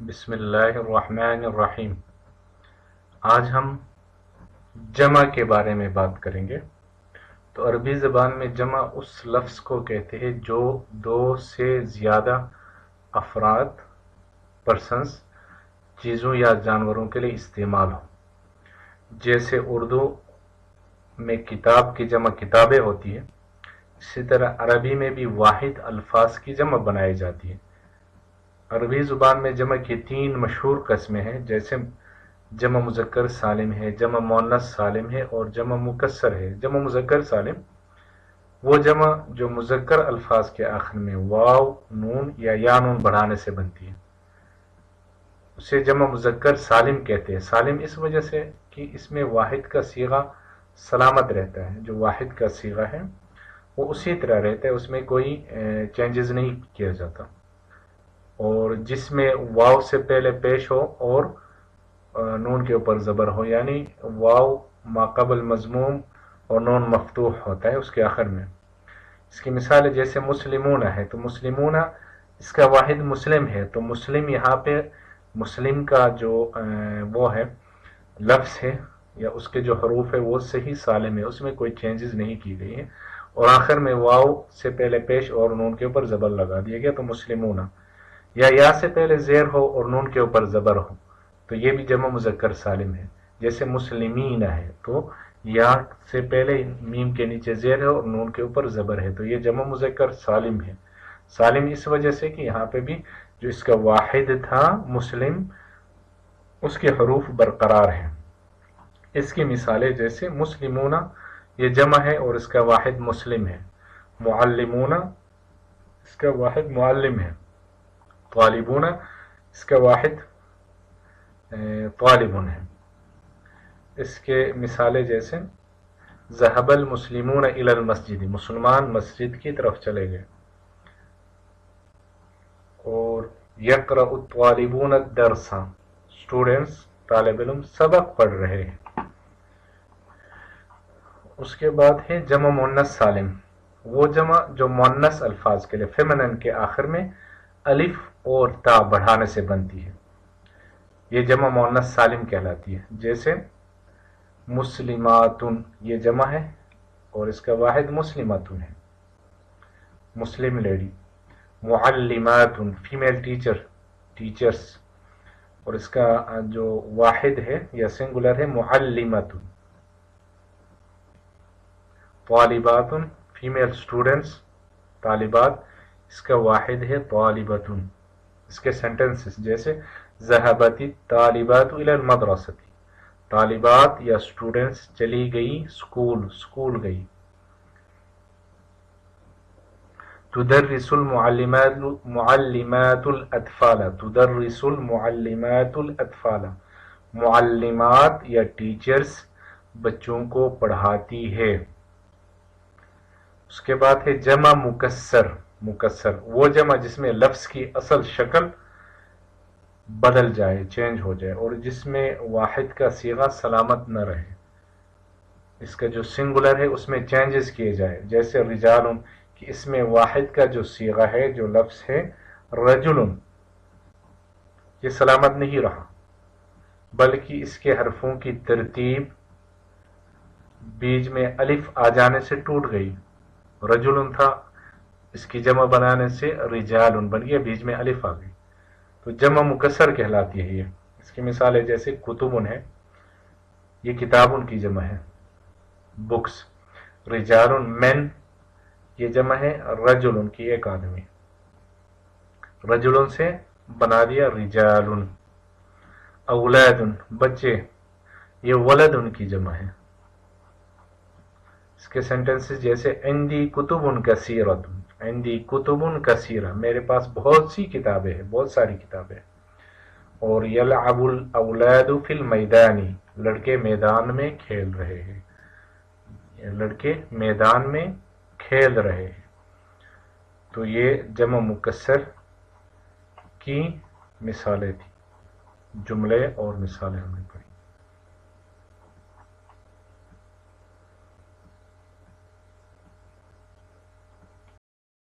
بسم اللہ الرحمن الرحیم۔ آج ہم جمع کے بارے میں بات کریں گے۔ تو عربی زبان میں جمع اس لفظ کو کہتے ہیں جو دو سے زیادہ افراد، پرسنز، چیزوں یا جانوروں کے لیے استعمال ہو۔ جیسے اردو میں کتاب کی جمع کتابیں ہوتی ہے، اسی طرح عربی میں بھی واحد الفاظ کی جمع بنائی جاتی ہے۔ عربی زبان میں جمع کی 3 مشہور قسمیں ہیں، جیسے جمع مذکر سالم ہے، جمع مؤنث سالم ہے اور جمع مکسر ہے۔ جمع مذکر سالم وہ جمع جو مذکر الفاظ کے آخر میں واو، نون یا نون بڑھانے سے بنتی ہے، اسے جمع مذکر سالم کہتے ہیں۔ سالم اس وجہ سے کہ اس میں واحد کا صیغہ سلامت رہتا ہے، جو واحد کا صیغہ ہے وہ اسی طرح رہتا ہے، اس میں کوئی چینجز نہیں کیا جاتا، اور جس میں واو سے پہلے پیش ہو اور نون کے اوپر زبر ہو، یعنی واو ماقبل مضموم اور نون مفتوح ہوتا ہے اس کے آخر میں۔ اس کی مثال ہے جیسے مسلمون ہے، تو مسلمون اس کا واحد مسلم ہے، تو مسلم یہاں پہ مسلم کا جو وہ ہے لفظ ہے یا اس کے جو حروف ہے وہ صحیح سالم ہے، اس میں کوئی چینجز نہیں کی گئی ہے، اور آخر میں واو سے پہلے پیش اور نون کے اوپر زبر لگا دیا گیا، تو مسلمون۔ یا سے پہلے زیر ہو اور نون کے اوپر زبر ہو تو یہ بھی جمع مذکر سالم ہے، جیسے مسلمین ہے، تو یا سے پہلے میم کے نیچے زیر ہے اور نون کے اوپر زبر ہے، تو یہ جمع مذکر سالم ہے۔ سالم اس وجہ سے کہ یہاں پہ بھی جو اس کا واحد تھا مسلم، اس کے حروف برقرار ہیں۔ اس کی مثالیں جیسے مسلمون یہ جمع ہے اور اس کا واحد مسلم ہے، معلمون اس کا واحد معلم ہے، طالبون اس کا واحد طالبون ہے۔ اس کے مثالیں جیسے ذهب المسلمون الى المسجد مسلمان مسجد کی طرف چلے گئے، اور یقرأ الطالبون الدرس اسٹوڈنٹس طالب علم سبق پڑھ رہے ہیں۔ اس کے بعد ہے جمع مؤنث سالم، وہ جمع جو مؤنث الفاظ کے لیے فیمنن کے آخر میں الف اور تا بڑھانے سے بنتی ہے، یہ جمع مؤنث سالم کہلاتی ہے۔ جیسے مسلمات یہ جمع ہے اور اس کا واحد مسلمات ہے، مسلم لیڈی۔ معلمات فیمیل ٹیچر، ٹیچرز، اور اس کا جو واحد ہے یا سنگولر ہے معلمات۔ طالبات فیمیل اسٹوڈنٹس، طالبات، اس کا واحد ہے طالبۃ۔ اس کے سینٹنسز جیسے ذهبت الطالبات الى المدرسة طالبات یا اسٹوڈنٹس چلی گئی اسکول گئی۔ تدرس المعلمات الاطفال تدرس المعلمات الاطفال معلمات یا ٹیچرز بچوں کو پڑھاتی ہے۔ اس کے بعد ہے جمع مکسر وہ جمع جس میں لفظ کی اصل شکل بدل جائے، چینج ہو جائے، اور جس میں واحد کا صیغہ سلامت نہ رہے، اس کا جو سنگولر ہے اس میں چینجز کیے جائے، جیسے رجال کہ اس میں واحد کا جو صیغہ ہے جو لفظ ہے رجل، یہ سلامت نہیں رہا، بلکہ اس کے حرفوں کی ترتیب بیچ میں الف آ جانے سے ٹوٹ گئی۔ رجل تھا، اس کی جمع بنانے سے رجال بن گیا، بیچ میں الف آ گئی، تو جمع مکسر کہلاتی ہے یہ۔ اس کی مثال ہے جیسے کتب ہے، یہ کتابن کی جمع ہے، بکس۔ رجال مین یہ جمع ہے رجل کی، ایک آدمی، رجل سے بنا دیا رجال۔ اولاد بچے، یہ ولد کی جمع ہے۔ اس کے سینٹنسز جیسے عندی کتب کثیرۃ عندی کتب کثیرہ میرے پاس بہت سی کتابیں ہیں، بہت ساری کتابیں۔ اور یلعب الاولاد فی المیدان لڑکے میدان میں کھیل رہے ہیں، لڑکے میدان میں کھیل رہے ہیں۔ تو یہ جمع مکسر کی مثالیں تھیں، جملے اور مثالیں ہم نے پڑھی۔